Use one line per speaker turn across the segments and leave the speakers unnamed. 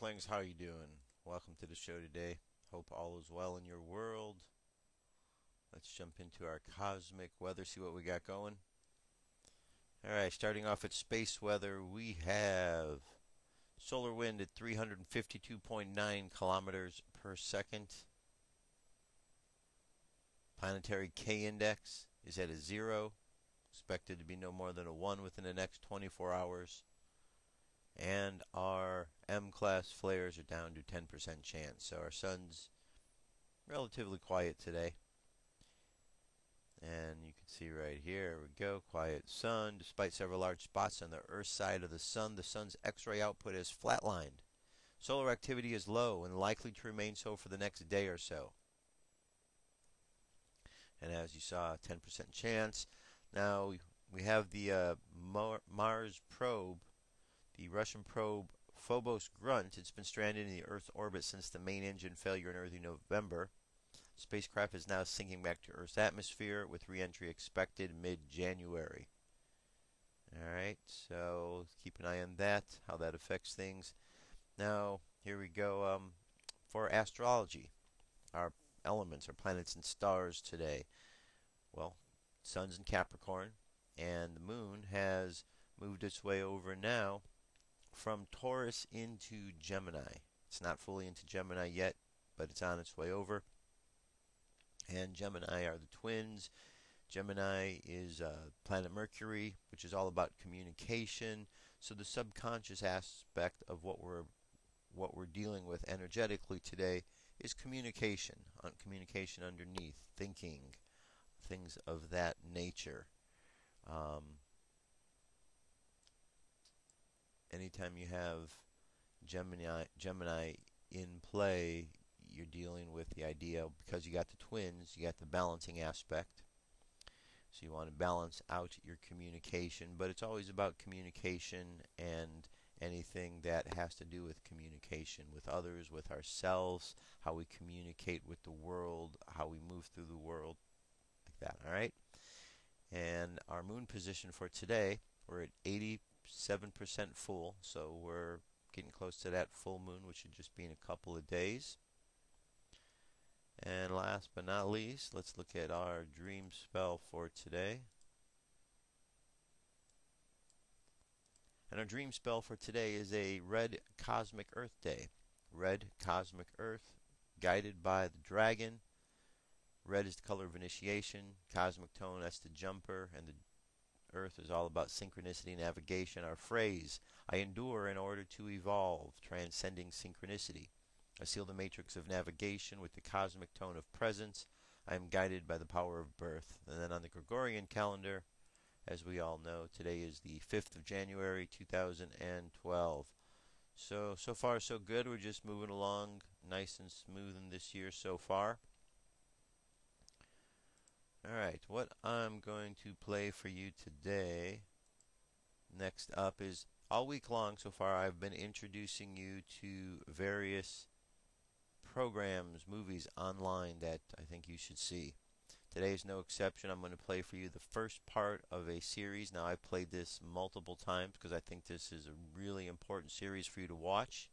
Earthlings, how you doing? Welcome to the show today. Hope all is well in your world. Let's jump into our cosmic weather, see what we got going. Alright, starting off at space weather, we have solar wind at 352.9 kilometers per second. Planetary K-index is at a 0. Expected to be no more than a 1 within the next 24 hours. And our M-class flares are down to 10% chance. So our sun's relatively quiet today. And you can see right here we go, quiet sun. Despite several large spots on the Earth side of the sun's X-ray output is flatlined. Solar activity is low and likely to remain so for the next day or so. And as you saw, 10% chance. Now we have the Mars probe, the Russian probe Phobos Grunt. It's been stranded in the Earth's orbit since the main engine failure in early November. The spacecraft is now sinking back to Earth's atmosphere with re-entry expected mid-January. Alright, so keep an eye on that, how that affects things. Now, here we go for astrology. Our elements, our planets and stars today. Well, sun's in Capricorn, and the moon has moved its way over now from Taurus into Gemini. It's not fully into Gemini yet, but it's on its way over. And Gemini are the twins. Gemini is planet Mercury, which is all about communication. So the subconscious aspect of what we're dealing with energetically today is communication. Communication underneath, thinking, things of that nature. Anytime you have Gemini in play, you're dealing with the idea, because you got the twins, you got the balancing aspect. So you want to balance out your communication, but it's always about communication and anything that has to do with communication with others, with ourselves, how we communicate with the world, how we move through the world, like that. Alright? And our moon position for today, we're at 87% full, so we're getting close to that full moon, which should just be in a couple of days. And last but not least, let's look at our dream spell for today. And our dream spell for today is a Red Cosmic Earth Day. Red Cosmic Earth, guided by the dragon. Red is the color of initiation. Cosmic tone, that's the jumper. And the Earth is all about synchronicity, navigation. Our phrase, I endure in order to evolve, transcending synchronicity. I seal the matrix of navigation with the cosmic tone of presence. I am guided by the power of birth. And then on the Gregorian calendar, as we all know, today is the 5th of January 2012. So far so good. We're just moving along nice and smooth in this year so far. Alright, what I'm going to play for you today, next up, is all week long so far I've been introducing you to various programs, movies online that I think you should see. Today is no exception. I'm going to play for you the first part of a series. Now, I've played this multiple times because I think this is a really important series for you to watch.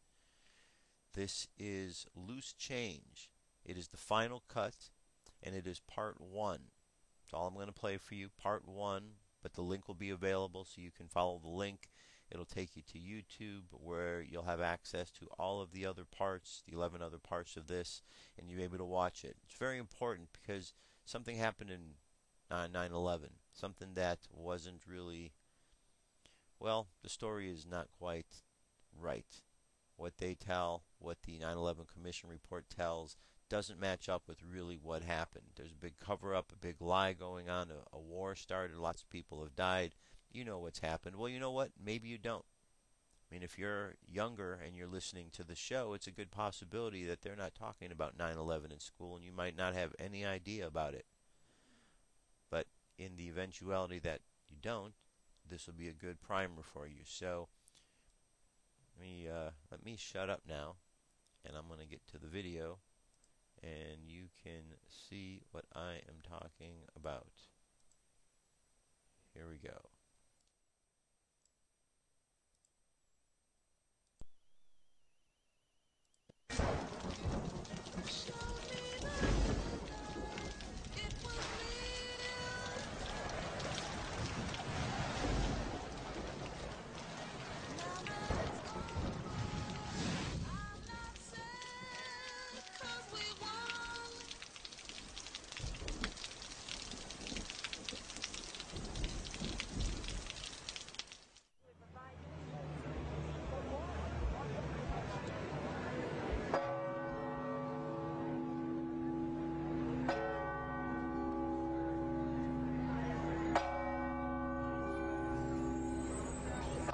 This is Loose Change. It is the final cut, and it is part 1. That's all I'm going to play for you, part 1, but the link will be available so you can follow the link. It'll take you to YouTube, where you'll have access to all of the other parts, the 11 other parts of this, and you'll be able to watch it. It's very important because something happened in 9/11, something that wasn't really, well, the story is not quite right. What they tell, what the 9/11 Commission report tells, doesn't match up with really what happened. There's a big cover-up, a big lie going on, a war started, lots of people have died. You know what's happened. Well, you know what? Maybe you don't. I mean, if you're younger and you're listening to the show, it's a good possibility that they're not talking about 9/11 in school, and you might not have any idea about it. But in the eventuality that you don't, this will be a good primer for you. So let me shut up now, and I'm going to get to the video, and you can see what I am talking about. Here we go.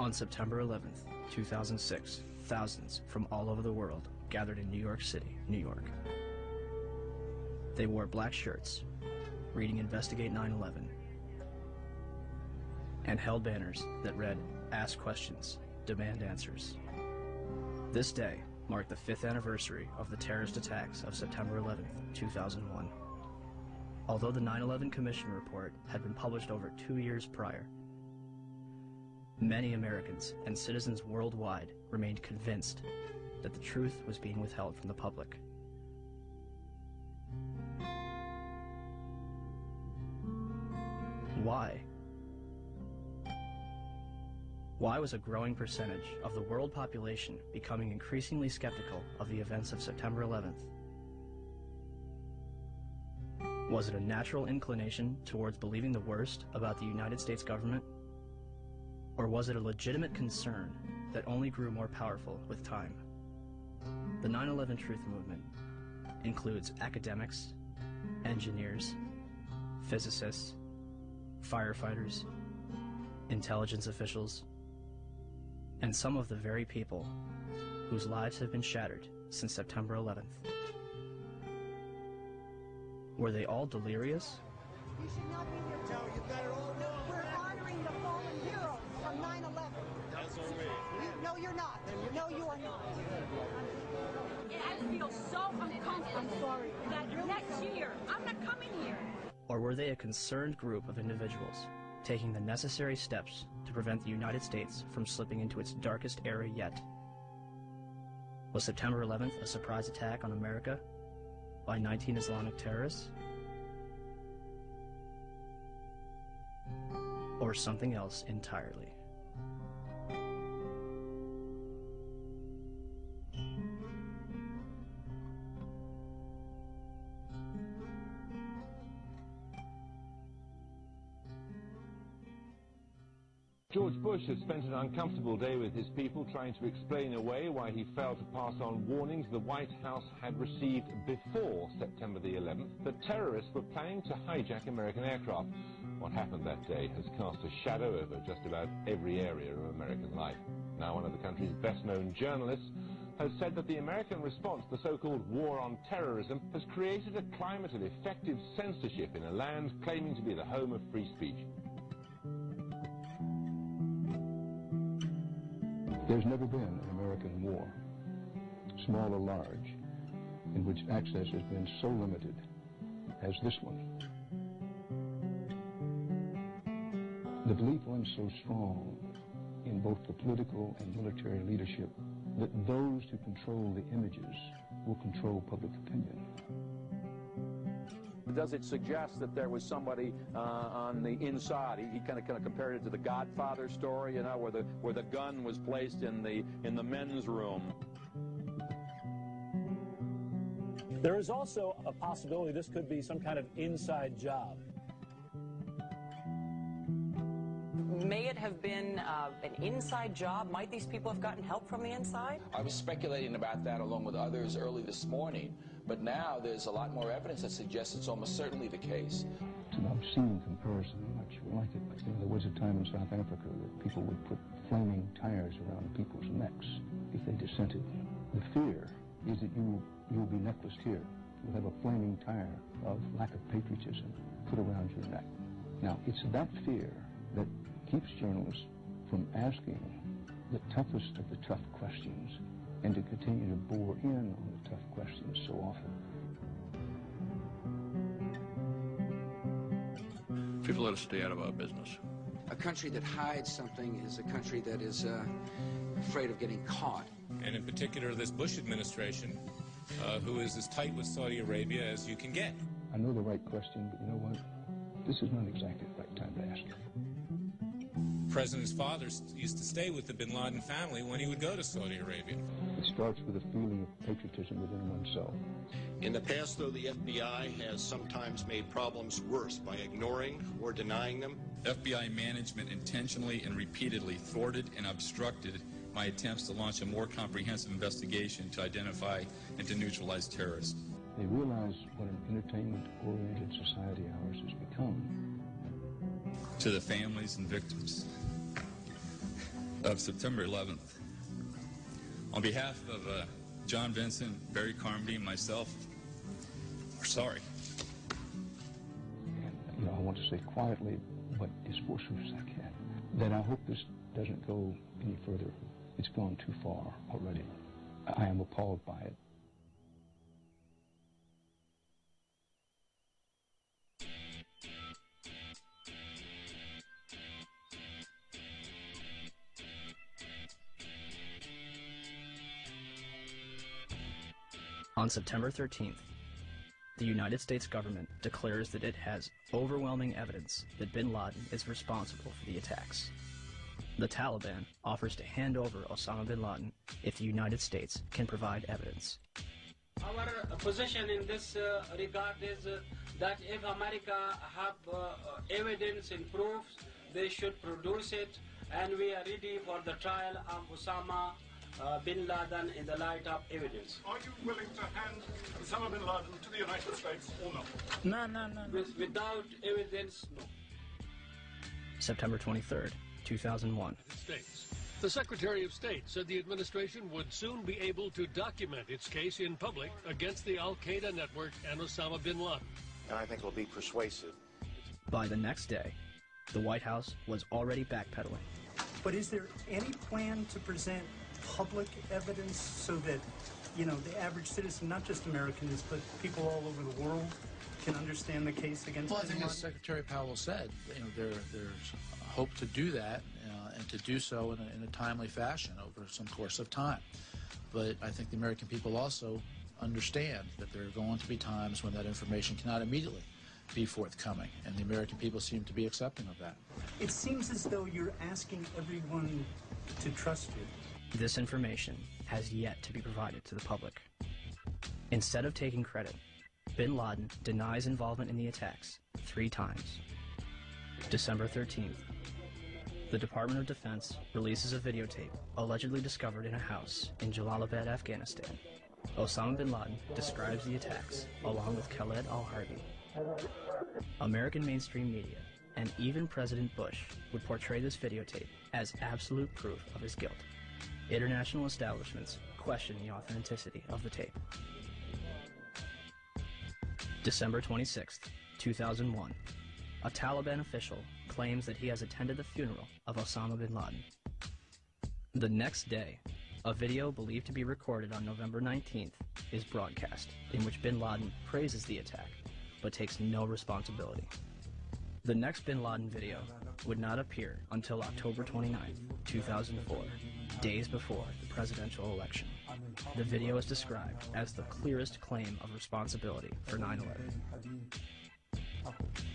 On September 11th, 2006, thousands from all over the world gathered in New York City, New York. They wore black shirts, reading Investigate 9/11, and held banners that read, "Ask questions, demand answers." This day marked the 5th anniversary of the terrorist attacks of September 11th, 2001. Although the 9/11 Commission report had been published over 2 years prior, many Americans and citizens worldwide remained convinced that the truth was being withheld from the public. Why? Why was a growing percentage of the world population becoming increasingly skeptical of the events of September 11th? Was it a natural inclination towards believing the worst about the United States government? Or was it a legitimate concern that only grew more powerful with time? The 9/11 Truth Movement includes academics, engineers, physicists, firefighters, intelligence officials, and some of the very people whose lives have been shattered since September 11th. Were they all delirious?
You should not be here. No, you better all know. We're honoring the fallen heroes from 9/11.
That's all right.
No, you're not. No, you are not.
I feel so uncomfortable.
I'm sorry.
That next year, I'm not coming here.
Or were they a concerned group of individuals taking the necessary steps to prevent the United States from slipping into its darkest era yet? Was September 11th a surprise attack on America by 19 Islamic terrorists? Or something else entirely?
George Bush has spent an uncomfortable day with his people trying to explain away why he failed to pass on warnings the White House had received before September the 11th that terrorists were planning to hijack American aircraft. What happened that day has cast a shadow over just about every area of American life. Now one of the country's best-known journalists has said that the American response to the so-called war on terrorism has created a climate of effective censorship in a land claiming to be the home of free speech.
There's never been an American war, small or large, in which access has been so limited as this one. The belief runs so strong in both the political and military leadership that those who control the images will control public opinion.
Does it suggest that there was somebody on the inside? He kind of compared it to the Godfather story, you know, where the gun was placed in the men's room.
There is also a possibility this could be some kind of inside job.
May it have been an inside job? Might these people have gotten help from the inside?
I was speculating about that along with others early this morning, but now there's a lot more evidence that suggests it's almost certainly the case.
It's an obscene comparison. I'm not sure I like it. But, there was a time in South Africa that people would put flaming tires around people's necks if they dissented. The fear is that you'll be necklaced here. You'll have a flaming tire of lack of patriotism put around your neck. Now, it's that fear that keeps journalists from asking the toughest of the tough questions and to continue to bore in on the tough questions so often.
People let us stay out of our business.
A country that hides something is a country that is afraid of getting caught.
And in particular, this Bush administration, who is as tight with Saudi Arabia as you can get.
I know the right question, but you know what? This is not exactly the right time to ask it.
The President's father used to stay with the bin Laden family when he would go to Saudi Arabia.
It starts with a feeling of patriotism within oneself.
In the past, though, the FBI has sometimes made problems worse by ignoring or denying them.
FBI management intentionally and repeatedly thwarted and obstructed my attempts to launch a more comprehensive investigation to identify and to neutralize terrorists.
They realize what an entertainment-oriented society ours has become.
To the families and victims, of September 11th. On behalf of John Vincent, Barry Carmody, and myself, we're sorry.
And, I want to say quietly, but as forcefully as I can, that I hope this doesn't go any further. It's gone too far already. I am appalled by it.
On September 13th, the United States government declares that it has overwhelming evidence that bin Laden is responsible for the attacks. The Taliban offers to hand over Osama bin Laden if the United States can provide evidence.
Our position in this regard is that if America have evidence and proofs, they should produce it, and we are ready for the trial of Osama bin Laden in the light of evidence.
Are you willing to hand Osama bin Laden to the United States or not?
No. Without evidence, no.
September 23rd, 2001.
States. The Secretary of State said the administration would soon be able to document its case in public against the Al-Qaeda network and Osama bin Laden.
And I think it'll be persuasive.
By the next day, the White House was already backpedaling.
But is there any plan to present public evidence so that, the average citizen, not just Americans, but people all over the world, can understand the case against
Well, I think as Secretary Powell said, there's hope to do that and to do so in a timely fashion over some course of time. But I think the American people also understand that there are going to be times when that information cannot immediately be forthcoming, and the American people seem to be accepting of that.
It seems as though you're asking everyone to trust you.
This information has yet to be provided to the public. Instead of taking credit, bin Laden denies involvement in the attacks 3 times. December 13th, the Department of Defense releases a videotape allegedly discovered in a house in Jalalabad, Afghanistan. Osama bin Laden describes the attacks along with Khaled al-Harbi. American mainstream media and even President Bush would portray this videotape as absolute proof of his guilt. International establishments question the authenticity of the tape. December 26th, 2001. A Taliban official claims that he has attended the funeral of Osama bin Laden. The next day, a video believed to be recorded on November 19th is broadcast, in which bin Laden praises the attack, but takes no responsibility. The next bin Laden video would not appear until October 29th, 2004, days before the presidential election. The video is described as the clearest claim of responsibility for 9/11.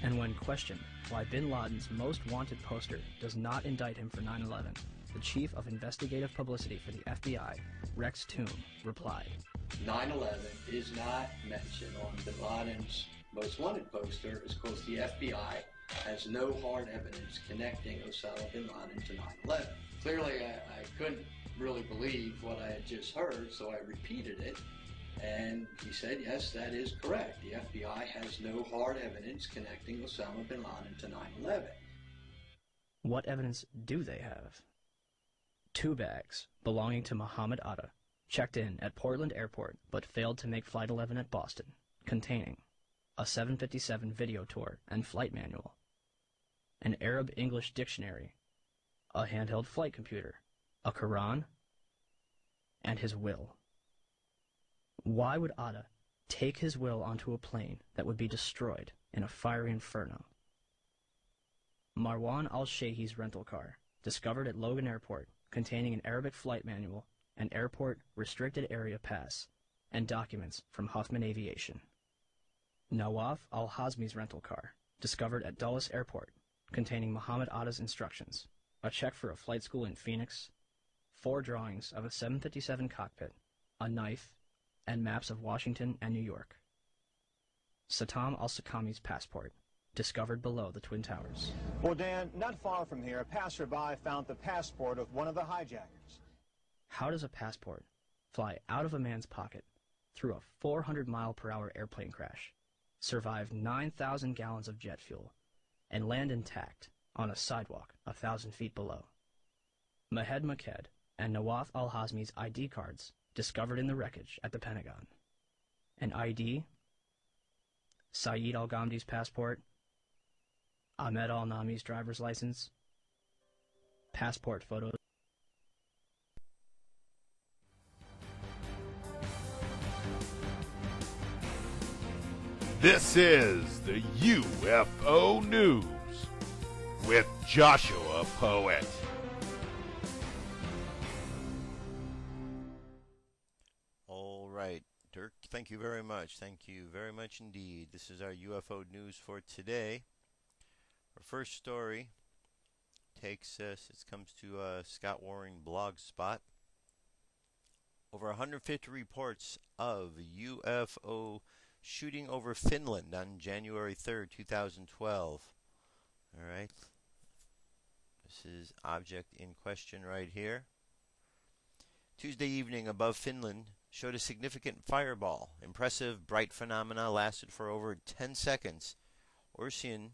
And when questioned why bin Laden's most wanted poster does not indict him for 9/11, the chief of investigative publicity for the FBI, Rex Toome, replied,
9/11 is not mentioned on bin Laden's most wanted poster is because the FBI has no hard evidence connecting Osama bin Laden to 9/11. Clearly, I couldn't really believe what I had just heard, so I repeated it, and he said, yes, that is correct. The FBI has no hard evidence connecting Osama bin Laden to 9/11.
What evidence do they have? 2 bags belonging to Muhammad Atta checked in at Portland Airport but failed to make Flight 11 at Boston, containing a 757 video tour and flight manual, an Arab-English dictionary, a handheld flight computer, a Quran, and his will. Why would Atta take his will onto a plane that would be destroyed in a fiery inferno? Marwan al-Shehi's rental car, discovered at Logan Airport, containing an Arabic flight manual, an airport restricted area pass, and documents from Huffman Aviation. Nawaf al-Hazmi's rental car, discovered at Dulles Airport, containing Muhammad Atta's instructions, a check for a flight school in Phoenix, 4 drawings of a 757 cockpit, a knife, and maps of Washington and New York. Satam al-Sakami's passport, discovered below the Twin Towers.
Well, Dan, not far from here, a passerby found the passport of one of the hijackers.
How does a passport fly out of a man's pocket through a 400-mile-per-hour airplane crash, survive 9,000 gallons of jet fuel, and land intact on a sidewalk 1,000 feet below? Mahed Maked and Nawaf al-Hazmi's ID cards discovered in the wreckage at the Pentagon. An ID, Saeed al-Ghamdi's passport, Ahmed al-Nami's driver's license, passport photos.
This is the UFO News with Joshua Poet.
All right, Dirk, thank you very much. Thank you very much indeed. This is our UFO News for today. Our first story takes us, it comes to Scott Waring Blogspot. Over 150 reports of UFO shooting over Finland on January 3rd, 2012. All right. This is object in question right here. Tuesday evening above Finland showed a significant fireball. Impressive, bright phenomena lasted for over 10 seconds. Orsian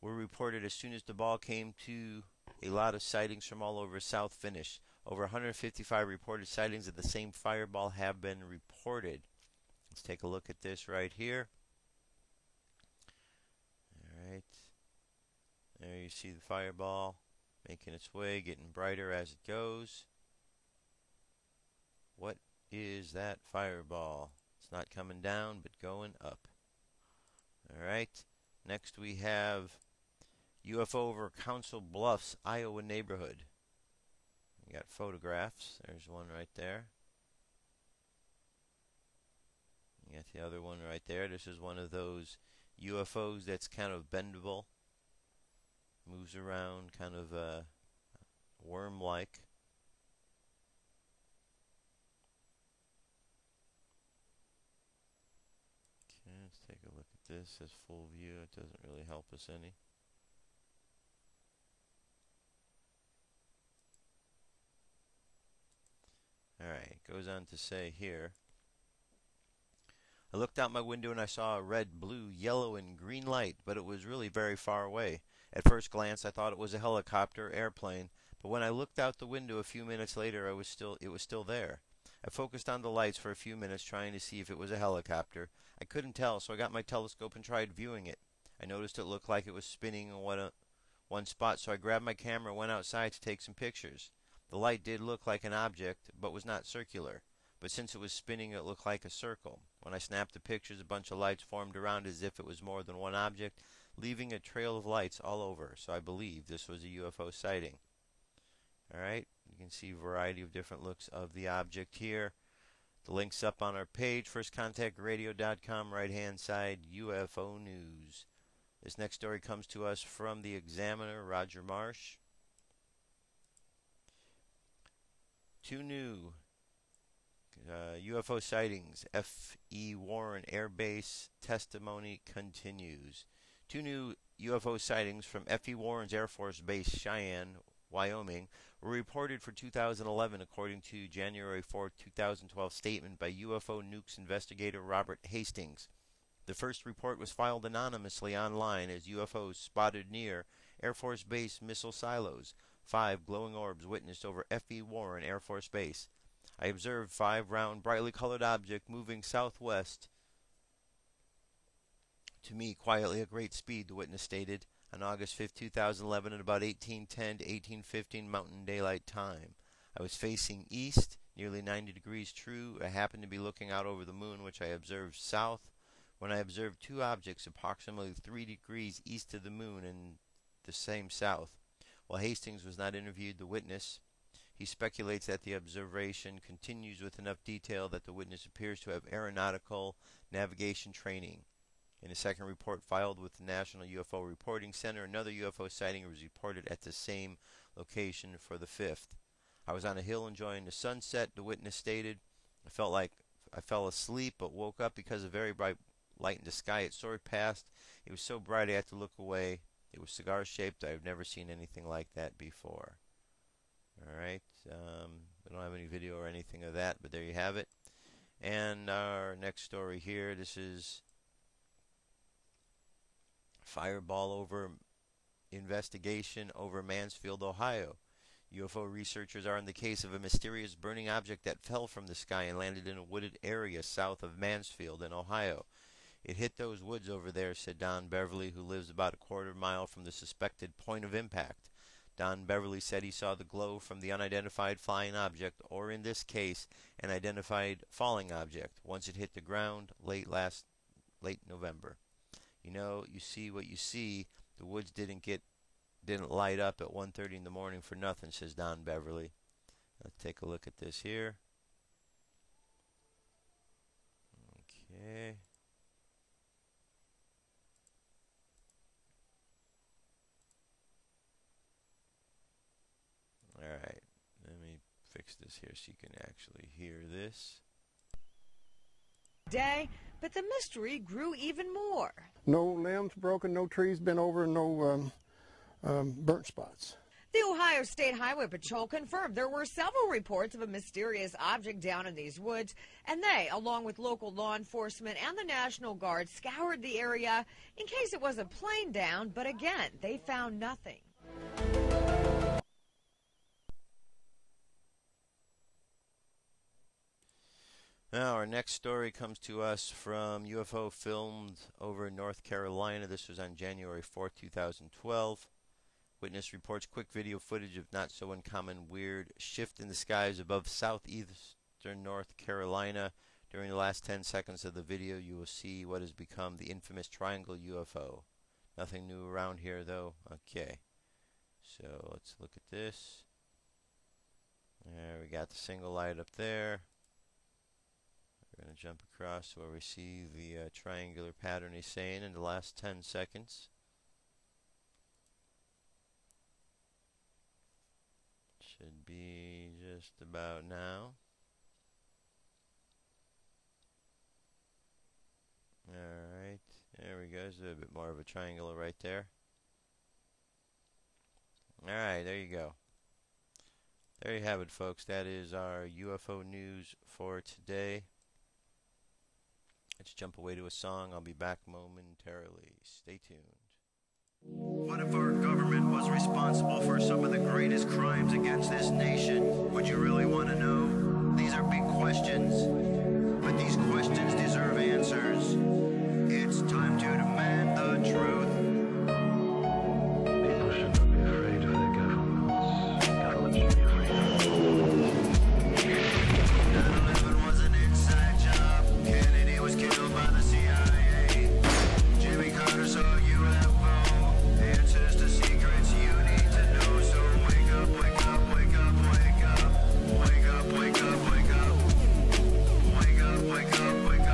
were reported as soon as the ball came to a lot of sightings from all over South Finnish. Over 155 reported sightings of the same fireball have been reported. Let's take a look at this right here. Alright. There you see the fireball making its way, getting brighter as it goes. What is that fireball? It's not coming down, but going up. Alright. Next we have UFO over Council Bluffs, Iowa neighborhood. We got photographs. There's one right there. You got the other one right there. This is one of those UFOs that's kind of bendable. Moves around, kind of worm-like. Okay, let's take a look at this as full view. It doesn't really help us any. Alright, it goes on to say here, I looked out my window and I saw a red, blue, yellow, and green light, but it was really very far away. At first glance, I thought it was a helicopter or airplane, but when I looked out the window a few minutes later, it was still there. I focused on the lights for a few minutes, trying to see if it was a helicopter. I couldn't tell, so I got my telescope and tried viewing it. I noticed it looked like it was spinning in one spot, so I grabbed my camera and went outside to take some pictures. The light did look like an object, but was not circular. But since it was spinning, it looked like a circle. When I snapped the pictures, a bunch of lights formed around as if it was more than one object, leaving a trail of lights all over. So I believe this was a UFO sighting. Alright, you can see a variety of different looks of the object here. The link's up on our page, firstcontactradio.com, right-hand side, UFO News. This next story comes to us from the Examiner, Roger Marsh. 2 new UFO sightings. F.E. Warren Air Base testimony continues. 2 new UFO sightings from F.E. Warren's Air Force Base, Cheyenne, Wyoming, were reported for 2011, according to January 4, 2012 statement by UFO Nukes investigator Robert Hastings. The first report was filed anonymously online as UFOs spotted near Air Force Base missile silos. 5 glowing orbs witnessed over F.E. Warren Air Force Base. I observed 5 round, brightly colored objects moving southwest to me quietly at great speed, the witness stated, on August 5, 2011 at about 1810 to 1815 Mountain Daylight Time. I was facing east, nearly 90 degrees true. I happened to be looking out over the moon, which I observed south, when I observed 2 objects approximately 3 degrees east of the moon and the same south. While Hastings was not interviewed, the witness, he speculates that the observation continues with enough detail that the witness appears to have aeronautical navigation training. In a second report filed with the National UFO Reporting Center, another UFO sighting was reported at the same location for the 5th. I was on a hill enjoying the sunset, the witness stated. I felt like I fell asleep but woke up because of very bright light in the sky. It soared past. It was so bright I had to look away. It was cigar-shaped. I've never seen anything like that before. Alright, we don't have any video or anything of that, but there you have it. And our next story here, this is fireball over investigation over Mansfield, Ohio. UFO researchers are on the case of a mysterious burning object that fell from the sky and landed in a wooded area south of Mansfield in Ohio. It hit those woods over there, said Don Beverly, who lives about a quarter mile from the suspected point of impact. Don Beverly said he saw the glow from the unidentified flying object, or in this case, an identified falling object, once it hit the ground late November. You know, you see what you see. The woods didn't light up at 1:30 in the morning for nothing, says Don Beverly. Let's take a look at this here. Okay. Alright, let me fix this here so you can actually hear this.
Day, but the mystery grew even more.
No limbs broken, no trees bent over, no burnt spots.
The Ohio State Highway Patrol confirmed there were several reports of a mysterious object down in these woods, and they, along with local law enforcement and the National Guard, scoured the area in case it was a plane down, but again, they found nothing.
Now, our next story comes to us from UFO filmed over in North Carolina. This was on January 4th, 2012. Witness reports quick video footage of not so uncommon weird shift in the skies above southeastern North Carolina. During the last 10 seconds of the video, you will see what has become the infamous triangle UFO. Nothing new around here, though. Okay. So, let's look at this. There, we got the single light up there. We're going to jump across where we see the triangular pattern he's saying in the last 10 seconds. Should be just about now. Alright, there we go. There's a bit more of a triangle right there. Alright, there you go. There you have it, folks. That is our UFO news for today. Let's jump away to a song. I'll be back momentarily. Stay tuned.
What if our government was responsible for some of the greatest crimes against this nation? Would you really want to know? These are big questions, but these questions deserve answers. It's time to demand the truth. People should not be afraid of their governments. Governments should be afraid of them. 9/11 was an inside job. Kennedy was killed by the CIA. Jimmy Carter saw UFO. Answers to secrets you need to know. So wake up, wake up, wake up, wake up. Wake up, wake up, wake up. Wake up, wake up, wake up.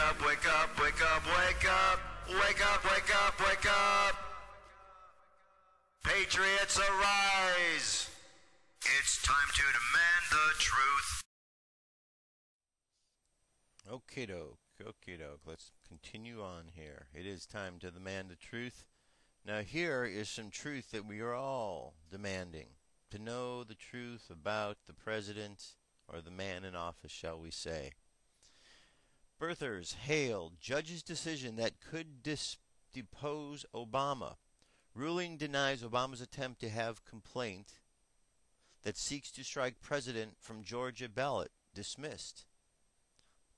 up, wake up, wake up, wake up. Wake up, wake up, wake up. Patriots arise. It's time to demand the truth.
Okie doke, okie doke. Let's continue on here. It is time to demand the truth. Now here is some truth that we are all demanding. To know the truth about the president, or the man in office, shall we say. Birthers hail judge's decision that could depose Obama. Ruling denies Obama's attempt to have complaint that seeks to strike president from Georgia ballot dismissed.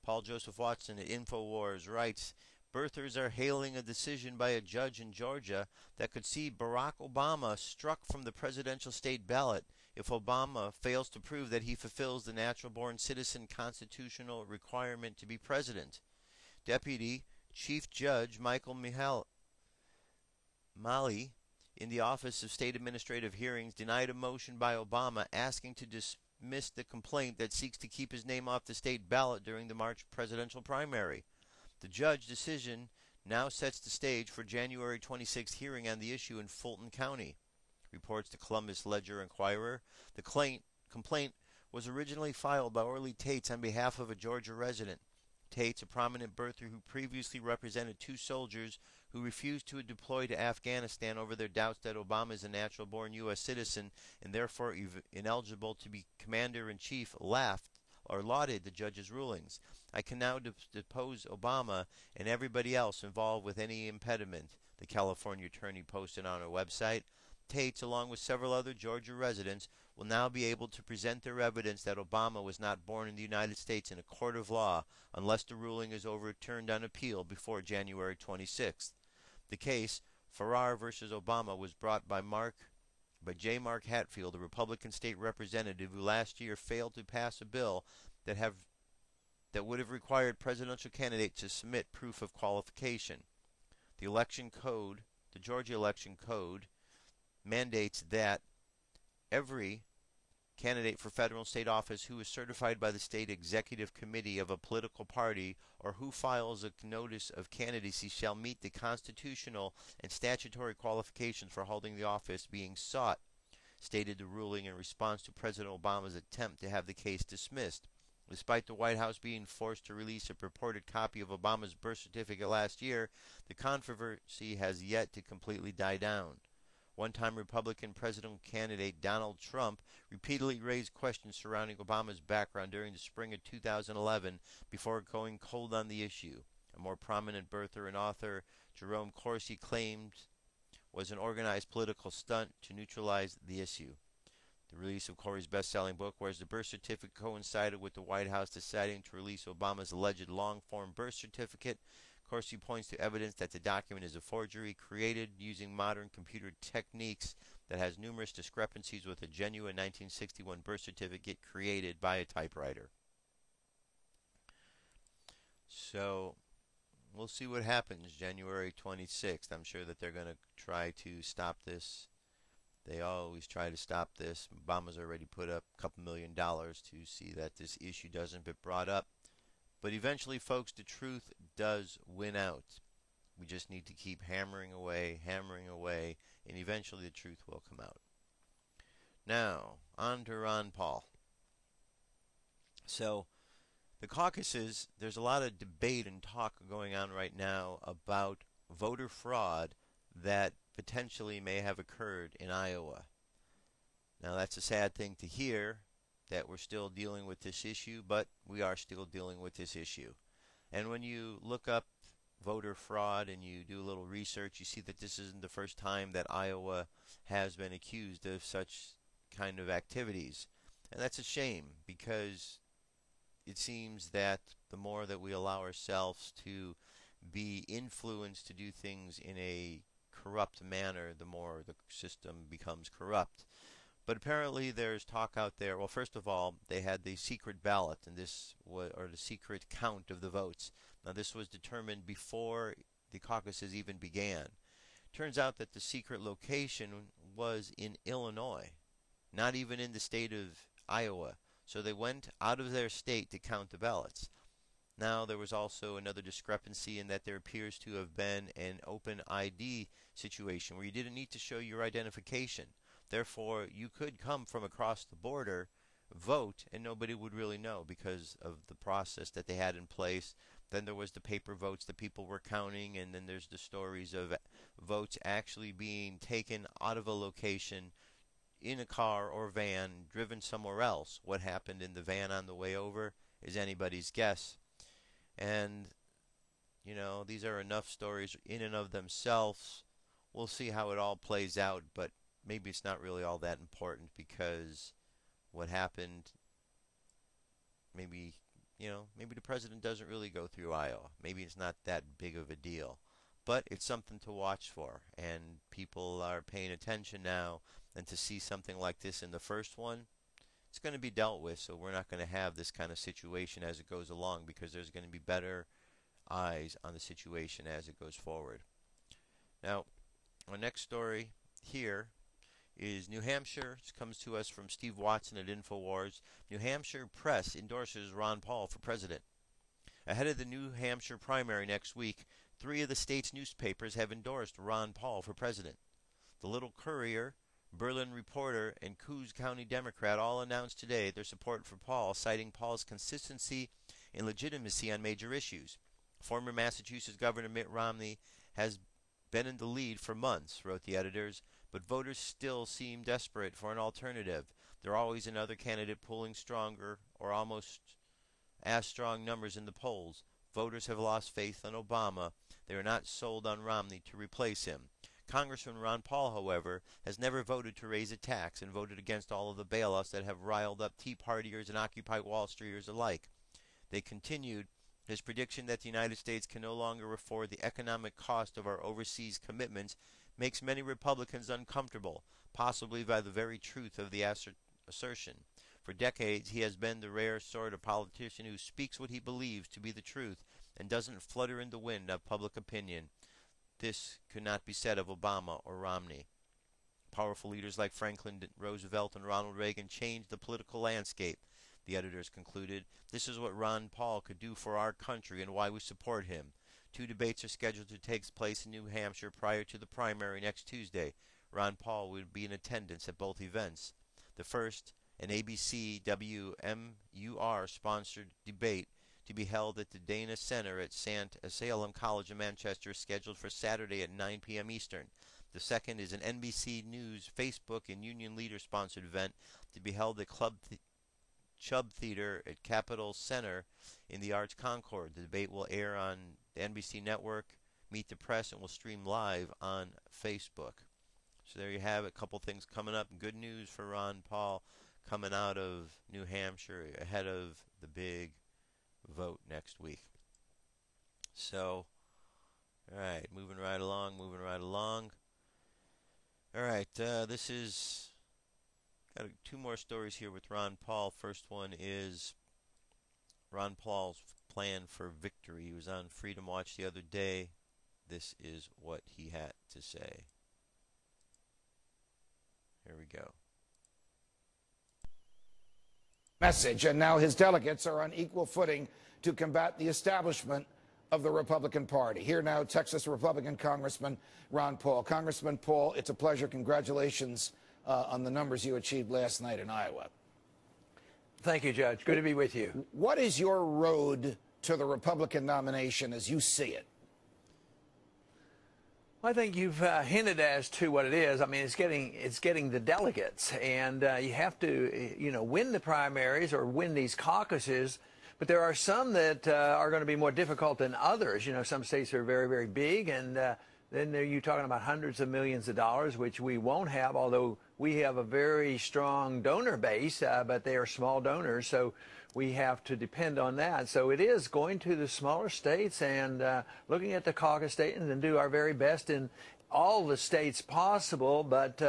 Paul Joseph Watson at InfoWars writes, birthers are hailing a decision by a judge in Georgia that could see Barack Obama struck from the presidential state ballot if Obama fails to prove that he fulfills the natural-born citizen constitutional requirement to be president. Deputy Chief Judge Michael Malley in the Office of State Administrative Hearings denied a motion by Obama asking to dismiss the complaint that seeks to keep his name off the state ballot during the March presidential primary. The judge decision now sets the stage for January 26th hearing on the issue in Fulton County. Reports the Columbus Ledger-Inquirer. The complaint was originally filed by Orly Tates on behalf of a Georgia resident. Tates, a prominent birther who previously represented two soldiers who refused to deploy to Afghanistan over their doubts that Obama is a natural-born U.S. citizen and therefore ineligible to be commander-in-chief, lauded the judge's rulings. I can now depose Obama and everybody else involved with any impediment, the California attorney posted on her website. Tates, along with several other Georgia residents, will now be able to present their evidence that Obama was not born in the United States in a court of law unless the ruling is overturned on appeal before January 26th. The case, Farrar versus Obama, was brought by J. Mark Hatfield, a Republican state representative who last year failed to pass a bill that would have required presidential candidates to submit proof of qualification. The Georgia election code, mandates that every candidate for federal and state office who is certified by the state executive committee of a political party or who files a notice of candidacy shall meet the constitutional and statutory qualifications for holding the office being sought, stated the ruling in response to President Obama's attempt to have the case dismissed. Despite the White House being forced to release a purported copy of Obama's birth certificate last year, the controversy has yet to completely die down. One-time Republican presidential candidate Donald Trump repeatedly raised questions surrounding Obama's background during the spring of 2011 before going cold on the issue. A more prominent birther and author, Jerome Corsi, claimed was an organized political stunt to neutralize the issue. The release of Corey's best-selling book, whereas the birth certificate coincided with the White House deciding to release Obama's alleged long-form birth certificate, Corsi points to evidence that the document is a forgery created using modern computer techniques that has numerous discrepancies with a genuine 1961 birth certificate created by a typewriter. So, we'll see what happens January 26th. I'm sure that they're going to try to stop this. They always try to stop this. Obama's already put up a couple $1 million to see that this issue doesn't get brought up. But eventually, folks, the truth does win out. We just need to keep hammering away, and eventually the truth will come out. Now, on to Ron Paul. So, the caucuses, there's a lot of debate and talk going on right now about voter fraud that potentially may have occurred in Iowa. Now, that's a sad thing to hear, that we're still dealing with this issue, but we are still dealing with this issue. And when you look up voter fraud and you do a little research, you see that this isn't the first time that Iowa has been accused of such kind of activities. And that's a shame, because it seems that the more that we allow ourselves to be influenced to do things in a corrupt manner, the more the system becomes corrupt. But apparently there's talk out there. Well, first of all, they had the secret ballot, and this was, or the secret count of the votes. Now, this was determined before the caucuses even began. Turns out that the secret location was in Illinois, not even in the state of Iowa. So they went out of their state to count the ballots. Now, there was also another discrepancy in that there appears to have been an open ID situation where you didn't need to show your identification. Therefore, you could come from across the border, vote, and nobody would really know because of the process that they had in place. Then there was the paper votes that people were counting, and then there's the stories of votes actually being taken out of a location in a car or van, driven somewhere else. What happened in the van on the way over is anybody's guess. And, you know, these are enough stories in and of themselves. We'll see how it all plays out, but maybe it's not really all that important because what happened, maybe, you know, maybe the president doesn't really go through Iowa. Maybe it's not that big of a deal. But it's something to watch for, and people are paying attention now, and to see something like this in the first one, it's going to be dealt with, so we're not going to have this kind of situation as it goes along because there's going to be better eyes on the situation as it goes forward. Now, our next story here is New Hampshire. This comes to us from Steve Watson at InfoWars. New Hampshire press endorses Ron Paul for president. Ahead of the New Hampshire primary next week, 3 of the state's newspapers have endorsed Ron Paul for president. The Little Courier, Berlin Reporter, and Coos County Democrat all announced today their support for Paul, citing Paul's consistency and legitimacy on major issues. Former Massachusetts Governor Mitt Romney has been in the lead for months, wrote the editors, but voters still seem desperate for an alternative. There's always another candidate pulling stronger or almost as strong numbers in the polls. Voters have lost faith in Obama. They are not sold on Romney to replace him. Congressman Ron Paul, however, has never voted to raise a tax and voted against all of the bailouts that have riled up Tea Partiers and Occupy Wall Streeters alike. They continued his prediction that the United States can no longer afford the economic cost of our overseas commitments makes many Republicans uncomfortable, possibly by the very truth of the assertion. For decades, he has been the rare sort of politician who speaks what he believes to be the truth and doesn't flutter in the wind of public opinion. This could not be said of Obama or Romney. Powerful leaders like Franklin Roosevelt and Ronald Reagan changed the political landscape. The editors concluded, this is what Ron Paul could do for our country and why we support him. 2 debates are scheduled to take place in New Hampshire prior to the primary next Tuesday. Ron Paul will be in attendance at both events. The first, an ABC WMUR-sponsored debate to be held at the Dana Center at St. Salem College in Manchester, is scheduled for Saturday at 9 p.m. Eastern. The second is an NBC News, Facebook, and Union Leader-sponsored event to be held at Chubb Theater at Capitol Center in the Arts Concord. The debate will air on the NBC Network, Meet the Press, and will stream live on Facebook. So there you have it, a couple things coming up. Good news for Ron Paul coming out of New Hampshire ahead of the big vote next week. So, all right, moving right along. All right, this is got 2 more stories here with Ron Paul. First one is Ron Paul's plan for victory. He was on Freedom Watch the other day. This is what he had to say. Here we go.
Message, and now his delegates are on equal footing to combat the establishment of the Republican Party. Here now, Texas Republican Congressman Ron Paul. Congressman Paul, it's a pleasure. Congratulations on the numbers you achieved last night in Iowa.
Thank you, Judge. Good to be with you.
What is your road to the Republican nomination as you see it?
I think you've hinted as to what it is. I mean, it's getting the delegates, and you have to, win the primaries or win these caucuses. But there are some that are going to be more difficult than others. Some states are very, very big, and then you're talking about hundreds of millions of dollars, which we won't have, although we have a very strong donor base, but they are small donors, so we have to depend on that. So it is going to the smaller states and looking at the caucus states and do our very best in all the states possible. But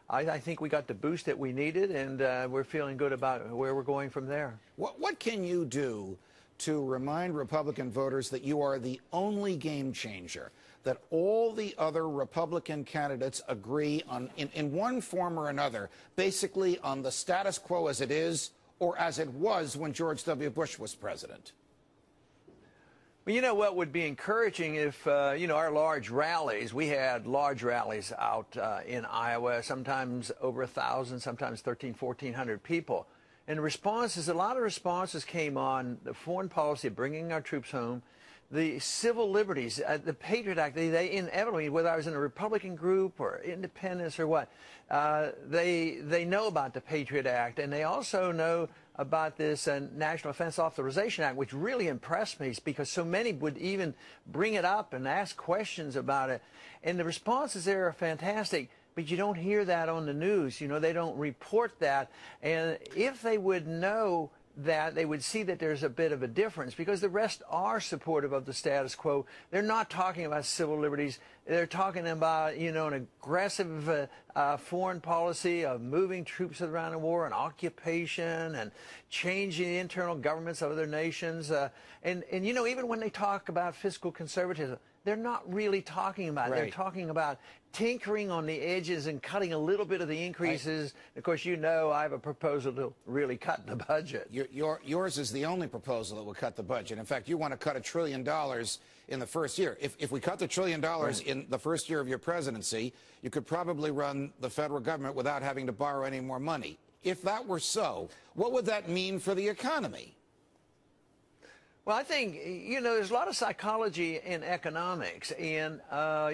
I think we got the boost that we needed, and we're feeling good about where we're going from there.
What can you do to remind Republican voters that you are the only game changer, that all the other Republican candidates agree on, in one form or another, basically on the status quo as it is or as it was when George W. Bush was president?
Well, you know what would be encouraging if, you know, our large rallies, we had large rallies out in Iowa, sometimes over 1,000, sometimes 1,400 people. And responses, a lot of responses came on the foreign policy of bringing our troops home, the civil liberties, the Patriot Act. They inevitably, whether I was in a Republican group or independents or what, they know about the Patriot Act, and they also know about this National Defense Authorization Act, which really impressed me because so many would even bring it up and ask questions about it. And the responses there are fantastic, but you don't hear that on the news. You know, they don't report that. And if they would know that, they would see that there's a bit of a difference because the rest are supportive of the status quo. They're not talking about civil liberties. They're talking about, you know, an aggressive foreign policy of moving troops around the war and occupation and changing the internal governments of other nations. And, you know, even when they talk about fiscal conservatism, they're not really talking about it.
Right.
They're talking about tinkering on the edges and cutting a little bit of the increases. Right. Of course, you know, I have a proposal to really cut the budget.
Yours is the only proposal that will cut the budget. In fact, you want to cut $1 trillion in the first year. If we cut the $1 trillion in the first year of your presidency, you could probably run the federal government without having to borrow any more money. If that were so, what would that mean for the economy?
Well, I think, you know, there's a lot of psychology in economics, and,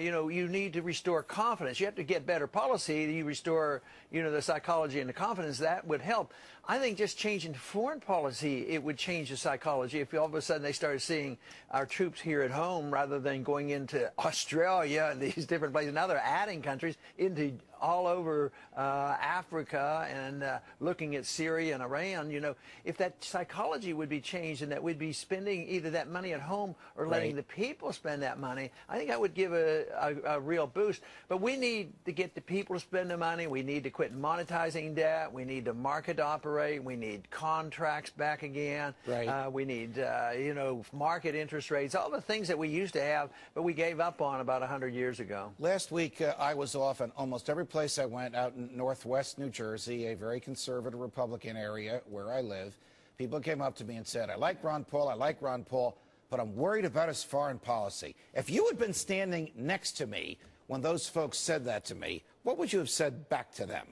you know, you need to restore confidence. You have to get better policy. You restore, you know, the psychology and the confidence. That would help. I think just changing foreign policy, it would change the psychology. If all of a sudden they started seeing our troops here at home rather than going into Australia and these different places. Now they're adding countries into all over Africa and looking at Syria and Iran. You know, if that psychology would be changed and that we'd be spending either that money at home or letting the people spend that money, I think that would give a real boost. But we need to get the people to spend the money. We need to quit monetizing debt. We need to market operate. We need contracts back again. Right. We need, you know, market interest rates, all the things that we used to have, but we gave up on about 100 years ago.
Last week, I was off in almost every place I went out in northwest New Jersey, a very conservative Republican area where I live. People came up to me and said, I like Ron Paul, but I'm worried about his foreign policy. If you had been standing next to me when those folks said that to me, what would you have said back to them?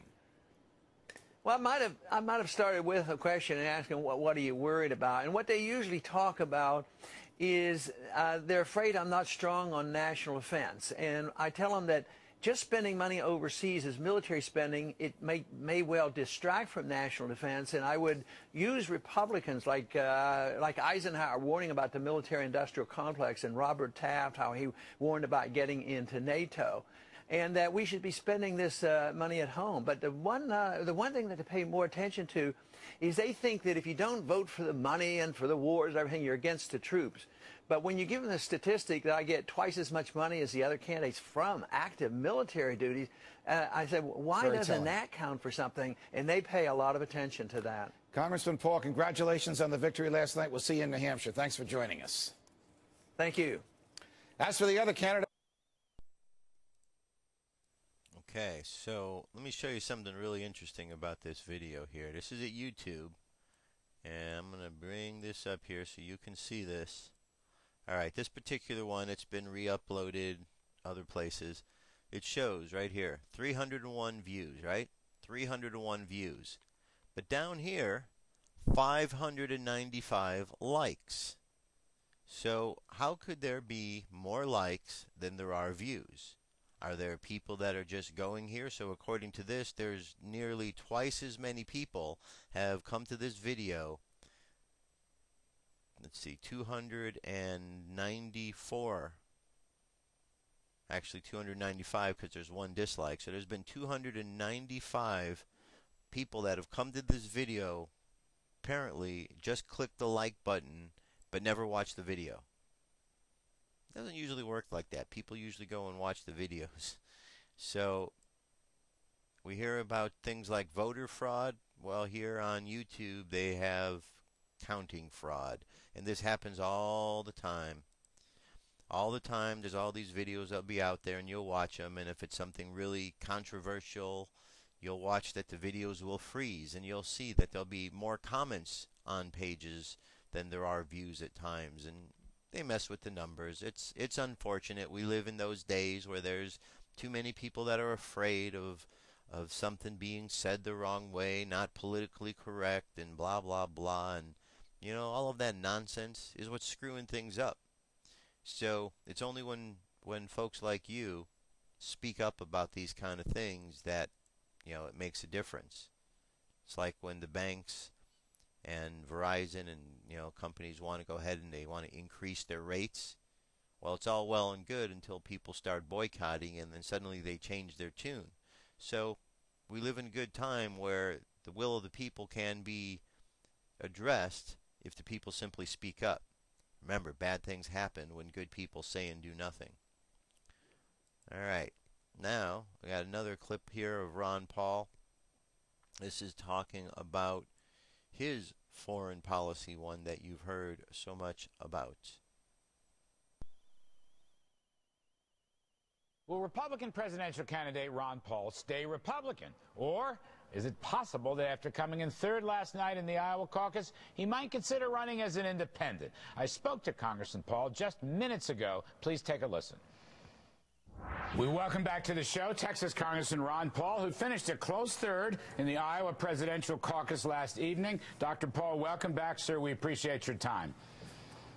Well, I might have started with a question and asking, what are you worried about? And what they usually talk about is they're afraid I'm not strong on national defense. And I tell them that just spending money overseas as military spending, it may well distract from national defense. And I would use Republicans like Eisenhower warning about the military-industrial complex, and Robert Taft, how he warned about getting into NATO, and that we should be spending this money at home. But the one thing that to pay more attention to is they think that if you don't vote for the money and for the wars and everything, you're against the troops. But when you give them the statistic that I get twice as much money as the other candidates from active military duties, I said, why doesn't that count for something? And they pay a lot of attention to that.
Congressman Paul, congratulations on the victory last night. We'll see you in New Hampshire. Thanks for joining us.
Thank you.
As for the other candidate.
Okay, so let me show you something really interesting about this video here. This is at YouTube, and I'm going to bring this up here so you can see this. Alright, this particular one, it's been re-uploaded other places. It shows right here, 301 views, right? 301 views. But down here, 595 likes. So how could there be more likes than there are views? Are there people that are just going here? So according to this, there's nearly twice as many people have come to this video. Let's see, 294. Actually 295 because there's one dislike. So there's been 295 people that have come to this video, apparently just click the like button but never watch the video. It doesn't usually work like that. People usually go and watch the videos. So we hear about things like voter fraud. Well, here on YouTube they have counting fraud. And this happens all the time. All the time there's all these videos that'll be out there and you'll watch them, and if it's something really controversial, you'll watch that the videos will freeze and you'll see that there'll be more comments on pages than there are views at times. And they mess with the numbers. It's unfortunate. We live in those days where there's too many people that are afraid of something being said the wrong way, not politically correct, and blah, blah, blah. And, you know, all of that nonsense is what's screwing things up. So it's only when folks like you speak up about these kind of things that, you know, it makes a difference. It's like when the banks and Verizon and, you know, companies want to go ahead and they want to increase their rates. Well, it's all well and good until people start boycotting, and then suddenly they change their tune. So we live in a good time where the will of the people can be addressed if the people simply speak up. Remember, bad things happen when good people say and do nothing. All right. Now, we got another clip here of Ron Paul. This is talking about his foreign policy, one that you've heard so much about.
Will Republican presidential candidate Ron Paul stay Republican? Or is it possible that after coming in third last night in the Iowa caucus, he might consider running as an independent? I spoke to Congressman Paul just minutes ago. Please take a listen. We welcome back to the show Texas Congressman Ron Paul, who finished a close third in the Iowa presidential caucus last evening. Dr. Paul, welcome back, sir. We appreciate your time.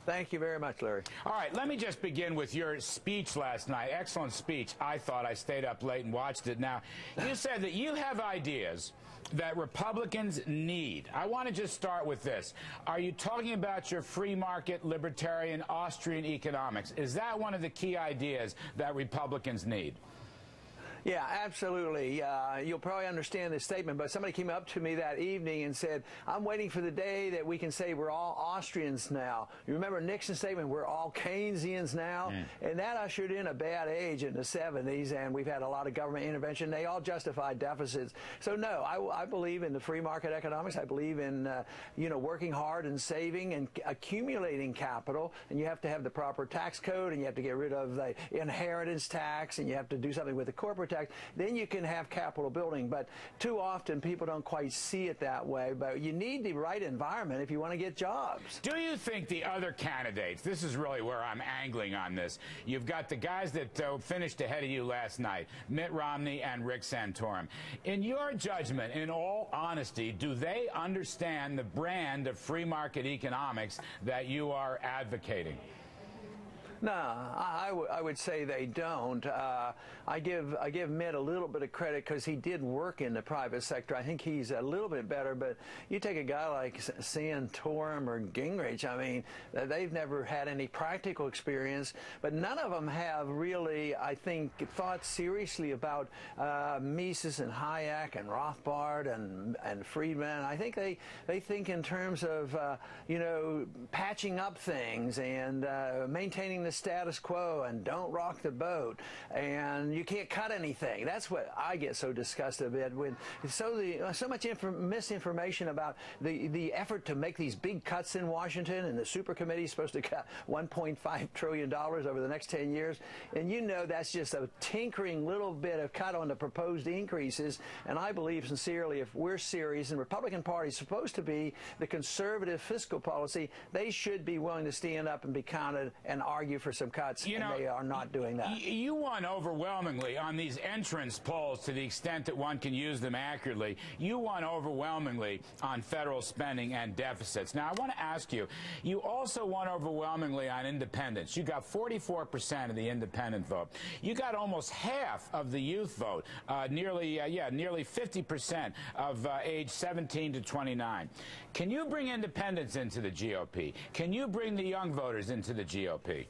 Thank you very much, Larry.
All right, let me just begin with your speech last night. Excellent speech. I thought. I stayed up late and watched it. Now, you said that you have ideas that Republicans need. I want to just start with this. Are you talking about your free market, libertarian, Austrian economics? Is that one of the key ideas that Republicans need?
Yeah, absolutely. You'll probably understand this statement, but somebody came up to me that evening and said, I'm waiting for the day that we can say we're all Austrians now. You remember Nixon's statement, we're all Keynesians now? And that ushered in a bad age in the 70s, and we've had a lot of government intervention. They all justified deficits. So, no, I believe in the free market economics. I believe in, working hard and saving and accumulating capital, and you have to have the proper tax code, and you have to get rid of the inheritance tax, and you have to do something with the corporate tax. Then you can have capital building, but too often people don't quite see it that way. But you need the right environment if you want to get jobs.
Do you think the other candidates, this is really where I'm angling on this, you've got the guys that finished ahead of you last night, Mitt Romney and Rick Santorum. In your judgment, in all honesty, do they understand the brand of free market economics that you are advocating?
No, I would say they don't. I give Mitt a little bit of credit because he did work in the private sector. I think he's a little bit better, but you take a guy like Santorum or Gingrich, I mean, they've never had any practical experience, but none of them have really, I think, thought seriously about Mises and Hayek and Rothbard and Friedman. I think they think in terms of, patching up things and maintaining the status quo and don't rock the boat and you can't cut anything. That's what I get so disgusted with. So much misinformation about the effort to make these big cuts in Washington, and the super committee is supposed to cut $1.5 trillion over the next 10 years. And that's just a tinkering little bit of cut on the proposed increases. And I believe sincerely, if we're serious and the Republican Party is supposed to be the conservative fiscal policy, they should be willing to stand up and be counted and argue for some cuts, and they are not doing that.
You won overwhelmingly on these entrance polls to the extent that one can use them accurately. You won overwhelmingly on federal spending and deficits. Now, I want to ask you, you also won overwhelmingly on independents. You got 44% of the independent vote. You got almost half of the youth vote, nearly 50% of age 17 to 29. Can you bring independents into the GOP? Can you bring the young voters into the GOP?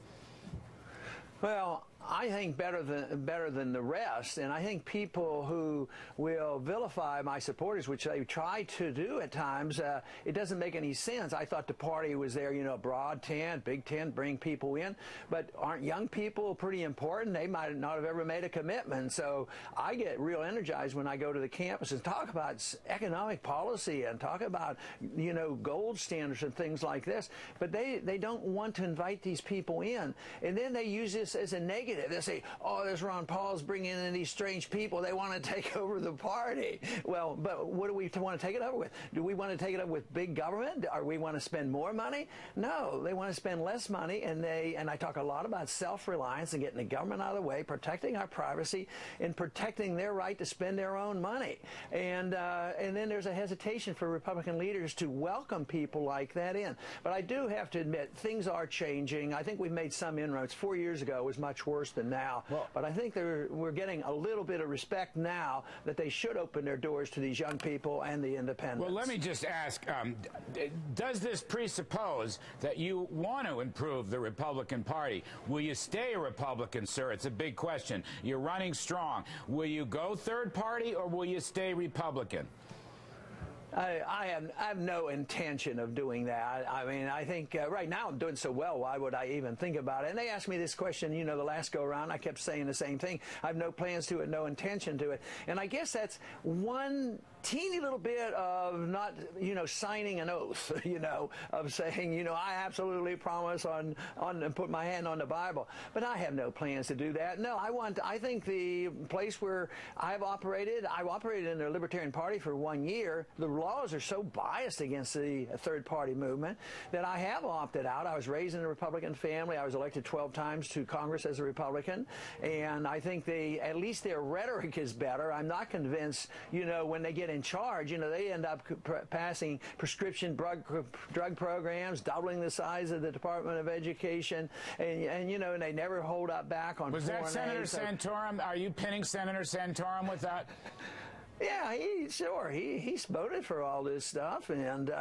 Well, I think better than the rest, and I think people who will vilify my supporters, which they try to do at times, it doesn't make any sense. I thought the party was there, broad tent, big tent, bring people in, but aren't young people pretty important? They might not have ever made a commitment. So I get real energized when I go to the campus and talk about economic policy and talk about, gold standards and things like this, but they don't want to invite these people in, and then they use this as a negative negative. They say, oh, this Ron Paul's bringing in these strange people. They want to take over the party. Well, but what do we want to take it over with? Do we want to take it over with big government? Or we want to spend more money? No, they want to spend less money, and I talk a lot about self-reliance and getting the government out of the way, protecting our privacy, and protecting their right to spend their own money. And then there's a hesitation for Republican leaders to welcome people like that in. But I do have to admit, things are changing. I think we've made some inroads. 4 years ago it was much worse than now. Well, but I think we're getting a little bit of respect now that they should open their doors to these young people and the independents.
Well, let me just ask, does this presuppose that you want to improve the Republican Party? Will you stay a Republican, sir? It's a big question. You're running strong. Will you go third party, or will you stay Republican?
I have no intention of doing that. I mean, I think right now I'm doing so well, why would I even think about it? And they asked me this question, you know, the last go around. I kept saying the same thing. I have no plans to it, no intention to it. And I guess that's one teeny little bit of not, you know, signing an oath, you know, of saying, you know, I absolutely promise on and put my hand on the Bible. But I have no plans to do that. No, I think the place where I've operated in the Libertarian Party for 1 year. The laws are so biased against the third party movement that I have opted out. I was raised in a Republican family. I was elected 12 times to Congress as a Republican. And I think at least their rhetoric is better. I'm not convinced, you know, when they get in charge, you know, they end up passing prescription drug programs, doubling the size of the Department of Education, and you know, and they never hold up back on foreign aid.
Was that Senator Santorum? Are you pinning Senator Santorum with that?
Yeah, he's voted for all this stuff, and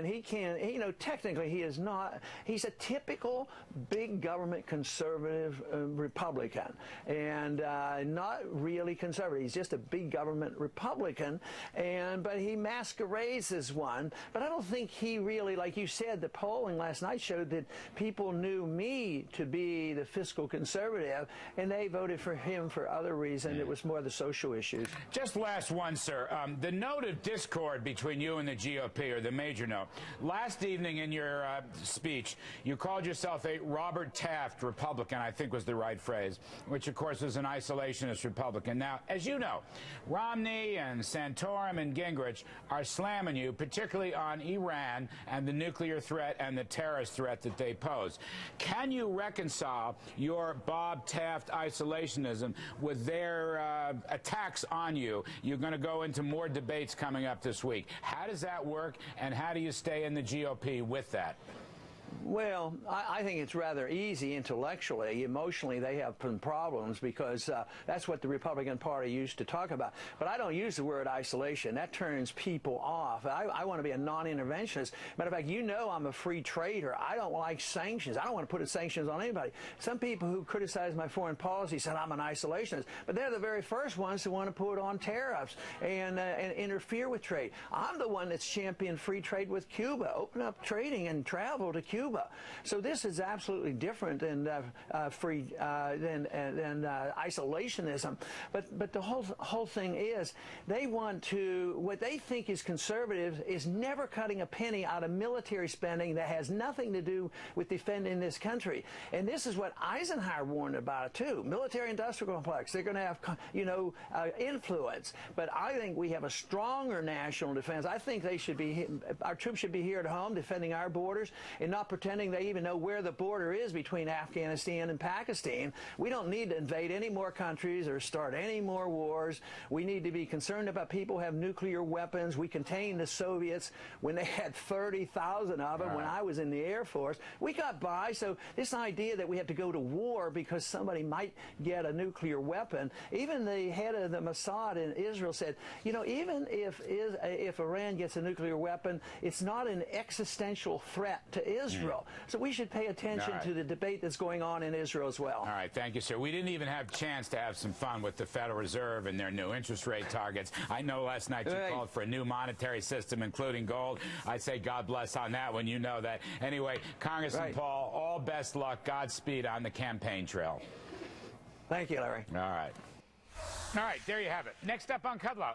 he can't. You know, technically he is not. He's a typical big government conservative Republican, and not really conservative. He's just a big government Republican, but he masquerades as one. But I don't think he really, like you said, the polling last night showed that people knew me to be the fiscal conservative, and they voted for him for other reasons. It was more the social issues.
Just last one, sir. The note of discord between you and the GOP, or the major note. Last evening in your speech, you called yourself a Robert Taft Republican, I think was the right phrase, which, of course, was an isolationist Republican. Now, as you know, Romney and Santorum and Gingrich are slamming you, particularly on Iran and the nuclear threat and the terrorist threat that they pose. Can you reconcile your Bob Taft isolationism with their attacks on you? You're going to go into more debates coming up this week. How does that work, and how do you stay in the GOP with that?
Well, I think it's rather easy intellectually. Emotionally, they have some problems because that's what the Republican Party used to talk about. But I don't use the word isolation. That turns people off. I want to be a non-interventionist. Matter of fact, you know I'm a free trader. I don't like sanctions. I don't want to put sanctions on anybody. Some people who criticize my foreign policy said I'm an isolationist. But they're the very first ones who want to put on tariffs and interfere with trade. I'm the one that's championed free trade with Cuba. Open up trading and travel to Cuba. So this is absolutely different than isolationism. But the whole thing is they want to, what they think is conservative is never cutting a penny out of military spending that has nothing to do with defending this country. And this is what Eisenhower warned about too. Military-industrial complex. They're going to have, you know, influence. But I think we have a stronger national defense. I think our troops should be here at home defending our borders and not pretending they even know where the border is between Afghanistan and Pakistan. We don't need to invade any more countries or start any more wars. We need to be concerned about people who have nuclear weapons. We contained the Soviets when they had 30,000 of them. When I was in the Air Force, we got by. So this idea that we have to go to war because somebody might get a nuclear weapon, even the head of the Mossad in Israel said, you know, even if Iran gets a nuclear weapon, it's not an existential threat to Israel. So we should pay attention to the debate that's going on in Israel as well.
All right, thank you, sir. We didn't even have a chance to have some fun with the Federal Reserve and their new interest rate targets. I know last night you called for a new monetary system, including gold. I say God bless on that one. You know that. Anyway, Congressman Paul, all best luck. Godspeed on the campaign trail.
Thank you, Larry.
All right. All right, there you have it. Next up on Kudlow.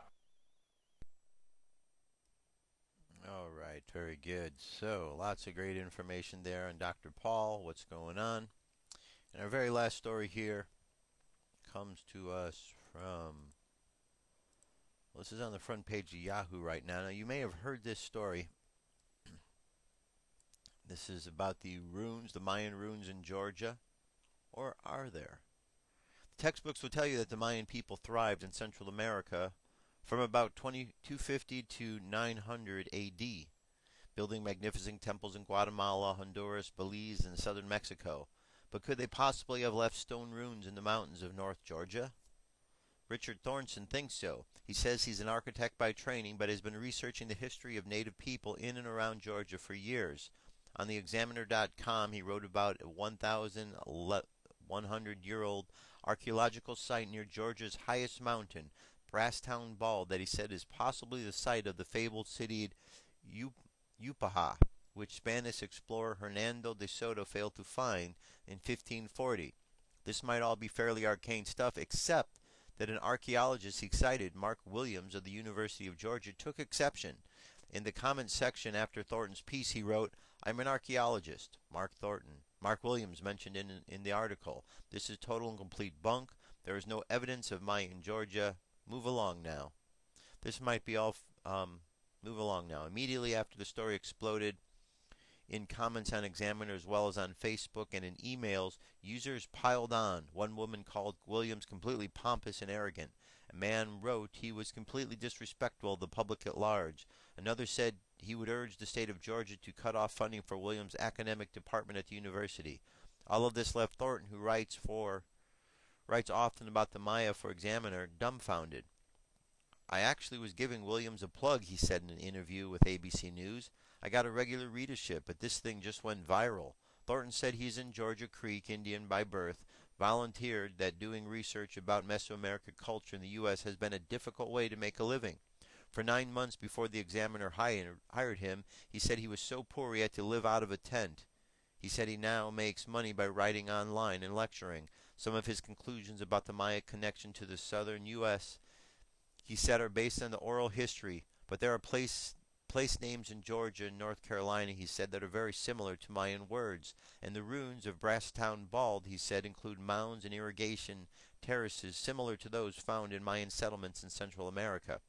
All right, very good. So, lots of great information there on Dr. Paul, what's going on. And our very last story here comes to us from, well, this is on the front page of Yahoo right now. Now, you may have heard this story. This is about the ruins, the Mayan ruins in Georgia. Or are there? The textbooks will tell you that the Mayan people thrived in Central America from about 2250 to 900 AD, building magnificent temples in Guatemala, Honduras, Belize, and southern Mexico. But could they possibly have left stone ruins in the mountains of North Georgia? Richard Thornton thinks so. He says he's an architect by training, but has been researching the history of native people in and around Georgia for years. On the Examiner.com, he wrote about a 1,100-year-old archaeological site near Georgia's highest mountain, Brasstown Bald, that he said is possibly the site of the fabled city Yupaha, which Spanish explorer Hernando de Soto failed to find in 1540. This might all be fairly arcane stuff, except that an archaeologist he cited, Mark Williams of the University of Georgia, took exception. In the comments section after Thornton's piece, he wrote, "I'm an archaeologist, Mark Williams mentioned in the article. This is total and complete bunk. There is no evidence of Maya in Georgia. Move along now." This might be all. Move along now. Immediately after the story exploded, in comments on Examiner as well as on Facebook and in emails, users piled on. One woman called Williams completely pompous and arrogant. A man wrote he was completely disrespectful of the public at large. Another said he would urge the state of Georgia to cut off funding for Williams' academic department at the university. All of this left Thornton, who writes often about the Maya for Examiner, dumbfounded. "I actually was giving Williams a plug," he said in an interview with ABC News. "I got a regular readership, but this thing just went viral." Thornton said he's in Georgia Creek Indian by birth, volunteered that doing research about Mesoamerican culture in the U.S. has been a difficult way to make a living. For 9 months before the Examiner hired him, he said he was so poor he had to live out of a tent. He said he now makes money by writing online and lecturing. Some of his conclusions about the Maya connection to the southern U.S., he said, are based on the oral history, but there are place names in Georgia and North Carolina, he said, that are very similar to Mayan words. And the ruins of Brasstown Bald, he said, include mounds and irrigation terraces similar to those found in Mayan settlements in Central America.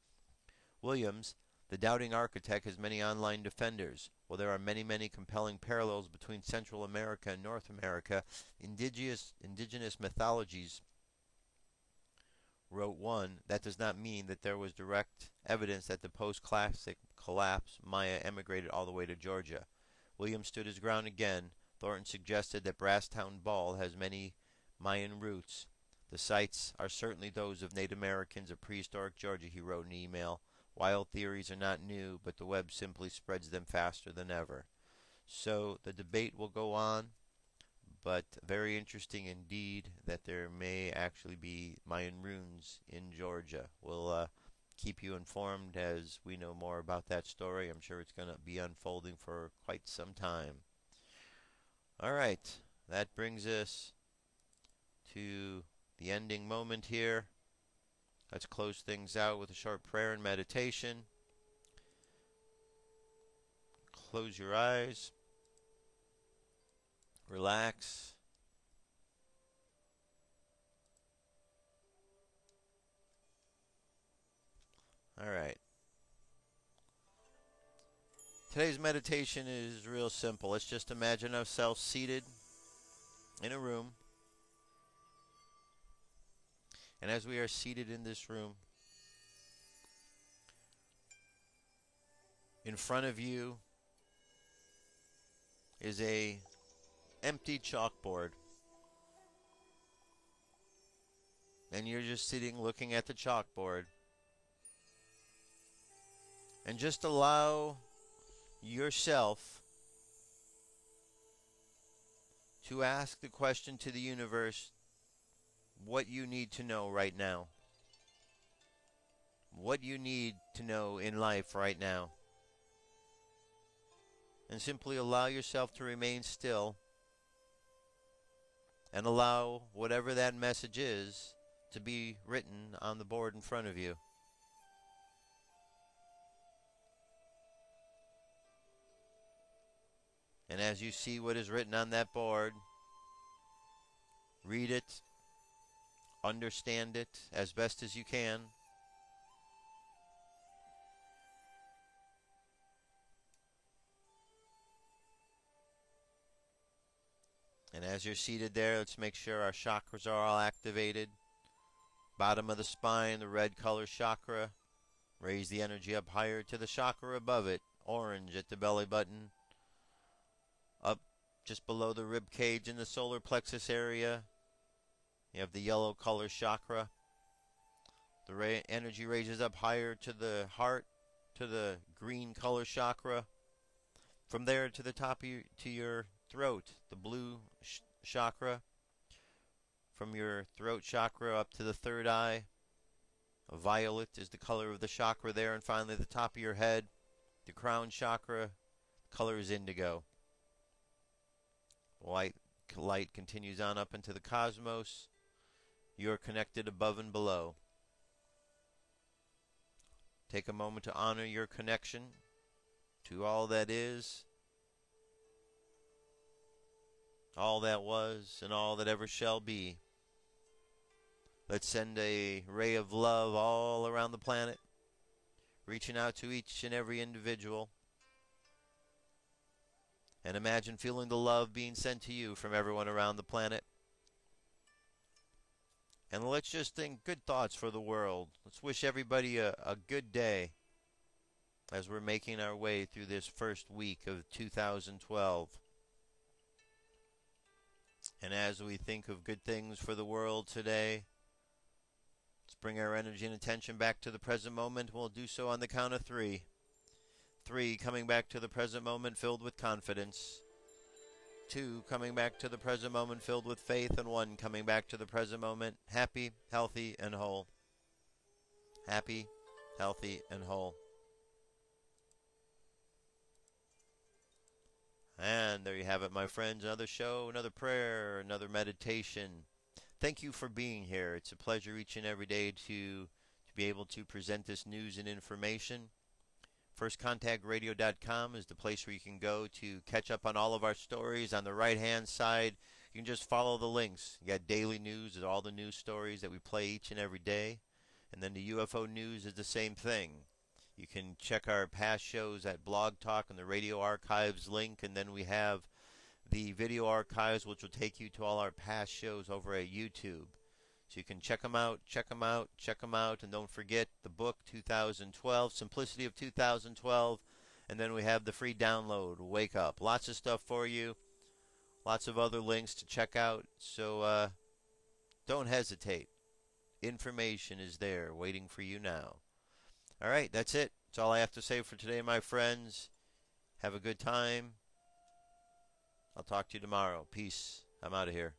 Williams, the doubting architect, has many online defenders. While there are many, many compelling parallels between Central America and North America, indigenous mythologies, wrote one, that does not mean that there was direct evidence that the post-classic collapse Maya emigrated all the way to Georgia. Williams stood his ground again. Thornton suggested that Brasstown Bald has many Mayan roots. "The sites are certainly those of Native Americans of prehistoric Georgia," he wrote in an email. "Wild theories are not new, but the web simply spreads them faster than ever." So the debate will go on, but very interesting indeed that there may actually be Mayan ruins in Georgia. We'll keep you informed as we know more about that story. I'm sure it's going to be unfolding for quite some time. All right, that brings us to the ending moment here. Let's close things out with a short prayer and meditation. Close your eyes. Relax. All right. Today's meditation is real simple. Let's just imagine ourselves seated in a room. And as we are seated in this room, in front of you is a empty chalkboard. And you're just sitting looking at the chalkboard. And just allow yourself to ask the question to the universe, what you need to know right now. What you need to know in life right now. And simply allow yourself to remain still and allow whatever that message is to be written on the board in front of you. And as you see what is written on that board, read it, understand it as best as you can. And as you're seated there, let's make sure our chakras are all activated. Bottom of the spine, the red color chakra. Raise the energy up higher to the chakra above it. Orange at the belly button. Up just below the rib cage in the solar plexus area. You have the yellow color chakra. The energy raises up higher to the heart, to the green color chakra. From there to the top of your throat, the blue chakra. From your throat chakra up to the third eye. Violet is the color of the chakra there. And finally, the top of your head, the crown chakra, color is indigo. Light continues on up into the cosmos. You are connected above and below. Take a moment to honor your connection to all that is, all that was, and all that ever shall be. Let's send a ray of love all around the planet, reaching out to each and every individual. And imagine feeling the love being sent to you from everyone around the planet. And let's just think good thoughts for the world. Let's wish everybody a good day as we're making our way through this first week of 2012. And as we think of good things for the world today, let's bring our energy and attention back to the present moment. We'll do so on the count of 3. 3, coming back to the present moment filled with confidence. 2, coming back to the present moment filled with faith. And 1, coming back to the present moment happy, healthy, and whole. Happy, healthy, and whole. And there you have it, my friends. Another show, another prayer, another meditation. Thank you for being here. It's a pleasure each and every day to be able to present this news and information. FirstContactRadio.com is the place where you can go to catch up on all of our stories. On the right-hand side, you can just follow the links. You got daily news and all the news stories that we play each and every day. And then the UFO news is the same thing. You can check our past shows at Blog Talk and the Radio Archives link. And then we have the video archives, which will take you to all our past shows over at YouTube. So you can check them out, check them out, check them out. And don't forget the book 2012, Simplicity of 2012. And then we have the free download, Wake Up. Lots of stuff for you. Lots of other links to check out. So don't hesitate. Information is there waiting for you now. All right, that's it. That's all I have to say for today, my friends. Have a good time. I'll talk to you tomorrow. Peace. I'm out of here.